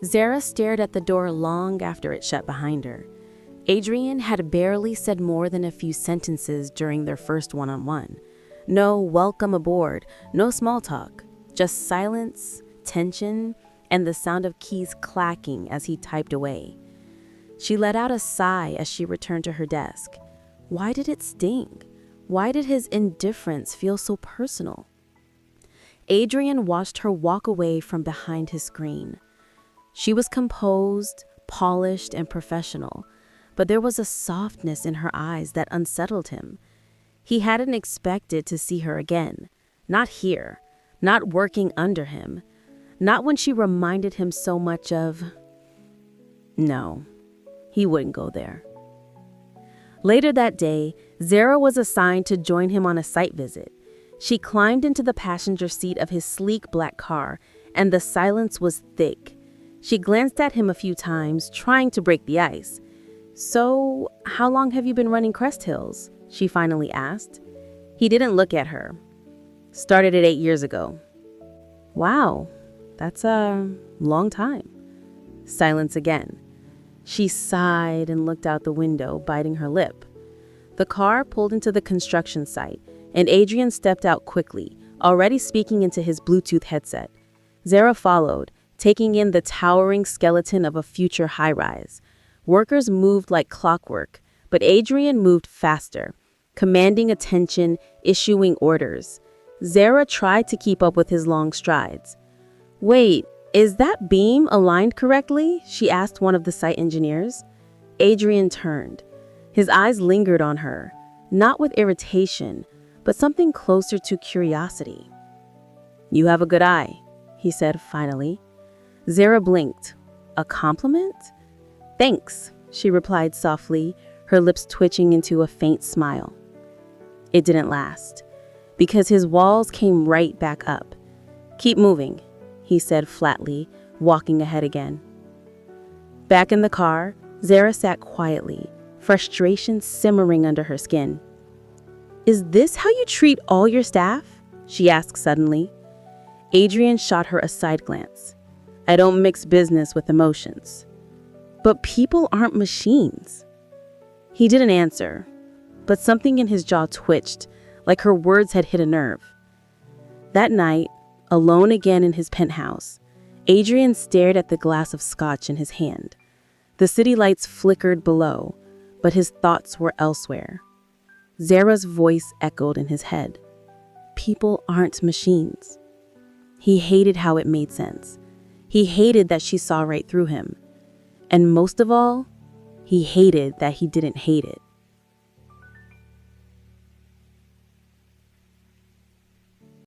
Zara stared at the door long after it shut behind her. Adrian had barely said more than a few sentences during their first one-on-one. No welcome aboard, no small talk, just silence, tension, and the sound of keys clacking as he typed away. She let out a sigh as she returned to her desk. Why did it sting? Why did his indifference feel so personal? Adrian watched her walk away from behind his screen. She was composed, polished, and professional, but there was a softness in her eyes that unsettled him. He hadn't expected to see her again. Not here, not working under him, not when she reminded him so much of... No, he wouldn't go there. Later that day, Zara was assigned to join him on a site visit. She climbed into the passenger seat of his sleek black car, and the silence was thick. She glanced at him a few times, trying to break the ice. "So, how long have you been running Crest Hills?" she finally asked. He didn't look at her. "Started it 8 years ago." "Wow, that's a long time." Silence again. She sighed and looked out the window, biting her lip. The car pulled into the construction site, and Adrian stepped out quickly, already speaking into his Bluetooth headset. Zara followed, taking in the towering skeleton of a future high-rise. Workers moved like clockwork, but Adrian moved faster, commanding attention, issuing orders. Zara tried to keep up with his long strides. "Wait, is that beam aligned correctly?" she asked one of the site engineers. Adrian turned. His eyes lingered on her, not with irritation, but something closer to curiosity. "You have a good eye," he said finally. Zara blinked. A compliment? "Thanks," she replied softly, her lips twitching into a faint smile. It didn't last, because his walls came right back up. "Keep moving," he said flatly, walking ahead again. Back in the car, Zara sat quietly, frustration simmering under her skin. "Is this how you treat all your staff?" she asked suddenly. Adrian shot her a side glance. "I don't mix business with emotions." "But people aren't machines." He didn't answer, but something in his jaw twitched, like her words had hit a nerve. That night, alone again in his penthouse, Adrian stared at the glass of scotch in his hand. The city lights flickered below, but his thoughts were elsewhere. Zara's voice echoed in his head. People aren't machines. He hated how it made sense. He hated that she saw right through him. And most of all, he hated that he didn't hate it.